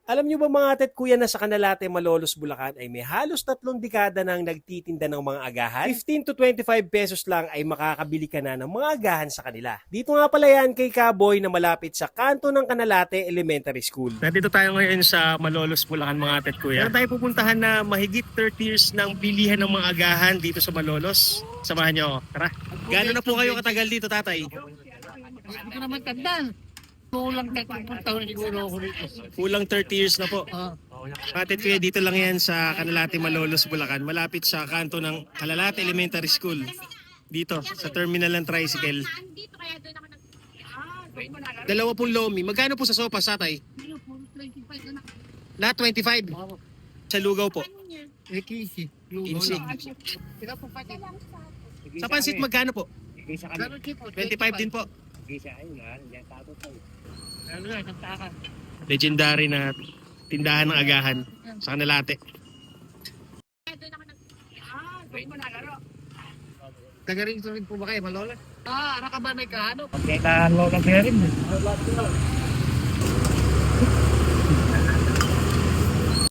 Alam niyo ba mga ate at kuya na sa Canalate, Malolos, Bulacan ay may halos 3 dekada nang nagtitinda ng mga agahan? 15 to 25 pesos lang ay makakabili ka na ng mga agahan sa kanila. Dito nga pala yan kay Kaboy na malapit sa kanto ng Canalate Elementary School. Nandito tayo ngayon sa Malolos, Bulacan mga ate at kuya. Meron tayo pupuntahan na mahigit 30 years ng bilihan ng mga agahan dito sa Malolos. Samahan niyo ako. Tara. Gaano na po kayo katagal dito, tatay? Hindi ko naman tandaan. Kulang 30 taon siguro ako dito. Kulang 30 years na po. Kapatid kuya, dito lang yan sa Canalate, Malolos, Bulacan. Malapit sa kanto ng Canalate Elementary School. Dito, sa terminal ng tricycle. Dalawa pong lomi. Magkano po sa sopas, tatay? Lahat 25. Sa lugaw po. Ekisi. 15. Sa pansit, magkano po? 25 din po. Legendary na tindahan ng agahan sa Canalate. Taga rin po ba kayo, Malolos? Nakabanay ka ano? Pagkita lola ka rin.